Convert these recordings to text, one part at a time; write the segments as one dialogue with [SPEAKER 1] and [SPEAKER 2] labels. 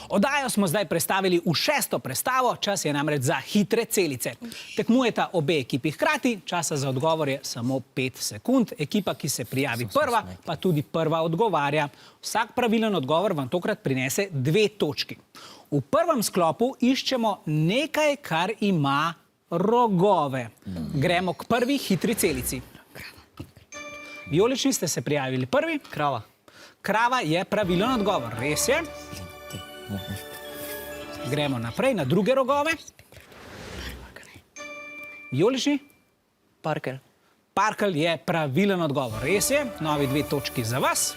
[SPEAKER 1] Oddajo smo zdaj prestavili v 6. prestavo, čas je namreč za hitre celice. Tekmujeta obe ekipi hkrati, časa za odgovor je samo 5 sekund. Ekipa, ki se prijavi prva, pa tudi prva odgovarja. Vsak pravilen odgovor vam tokrat prinese 2 točki. V prvem sklopu iščemo nekaj, kar ima rogove. Gremo k prvi hitri celici. Vijolični, ste se prijavili prvi?
[SPEAKER 2] Krava.
[SPEAKER 1] Krava je pravilen odgovor, res je. Gremo naprej na druge rogove. Vijolični?
[SPEAKER 2] Parkelj.
[SPEAKER 1] Parkelj je pravilen odgovor, res je. Novi 2 točki za vas.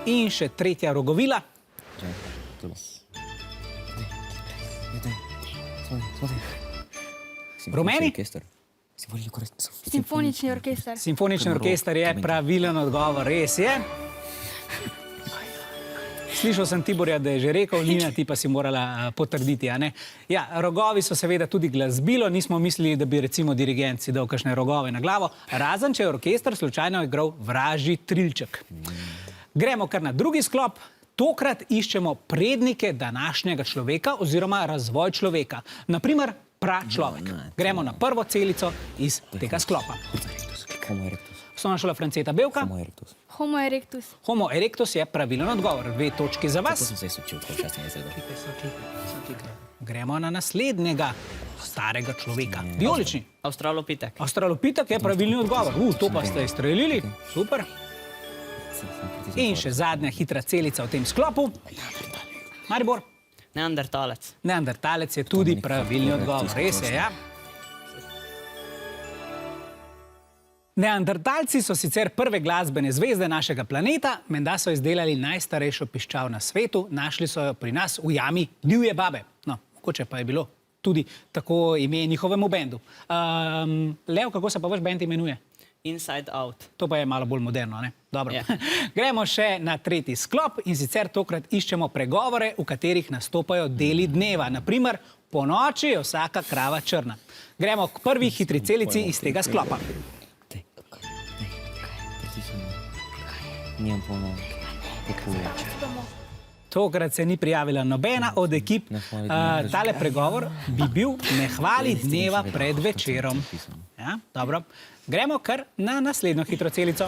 [SPEAKER 1] In še tretja rogovila. Rumeni?
[SPEAKER 3] Simfonični orkester.
[SPEAKER 1] Simfonični orkester je pravilen odgovor, res je. Slišal sem Tiborja, da je že rekel, Nina, ti pa si morala potrditi, a ne? Ja, rogovi so seveda tudi glasbilo, nismo mislili, da bi recimo dirigent si dal kakšne rogove na glavo, razen če je orkester slučajno igral Vražji trilček. Gremo kar na drugi sklop. Tokrat iščemo prednike današnjega človeka oziroma razvoj človeka. Naprimer, pračlovek. Gremo na prvo celico iz tega sklopa. Osnovna šola Franceta Bevka.
[SPEAKER 3] Homo erectus.
[SPEAKER 1] Homo erectus je pravilen odgovor. 2 točki za vas. Gremo na naslednjega starega človeka. Vijolični.
[SPEAKER 2] Avstralopitek.
[SPEAKER 1] Avstralopitek je pravilni odgovor. To pa ste izstrelili. Super. In še zadnja hitra celica v tem sklopu. Maribor.
[SPEAKER 2] Neandertalec.
[SPEAKER 1] Neandertalec je tudi pravilni odgovor. Res je, ja. Neandertalci so sicer prve glasbene zvezde našega planeta, menda so izdelali najstarejšo piščal na svetu, našli so jo pri nas v jami divje babe. No, mogoče pa je bilo tudi tako ime njihovemu bendu. Leo, kako se pa vaš bend imenuje?
[SPEAKER 2] Inside Out.
[SPEAKER 1] To pa je malo bolj moderno, ne? Dobro. Gremo še na tretji sklop in sicer tokrat iščemo pregovore, v katerih nastopajo deli dneva. Naprimer, po noči je vsaka krava črna. Gremo k prvi hitri celici iz tega sklopa. Tokrat se ni prijavila nobena od ekip. Tale pregovor bi bil ne hvali dneva pred večerom. Ja, dobro. Gremo kar na naslednjo hitro celico.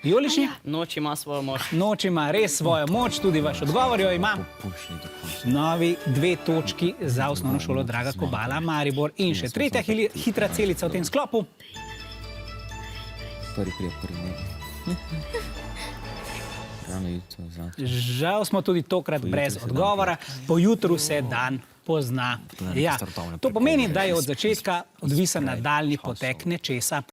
[SPEAKER 1] Vijolični?
[SPEAKER 2] Noč ima svojo moč.
[SPEAKER 1] Noč ima res svojo moč, tudi vaš odgovor jo ima. Novi 2 točki za osnovno šolo Draga Kobala, Maribor. In še tretja hitra celica v tem sklopu. Žal smo tudi tokrat brez odgovora. Po jutru se dan pozna. Ja, to pomeni, da je od začetka odvisen nadaljnji potek nečesa.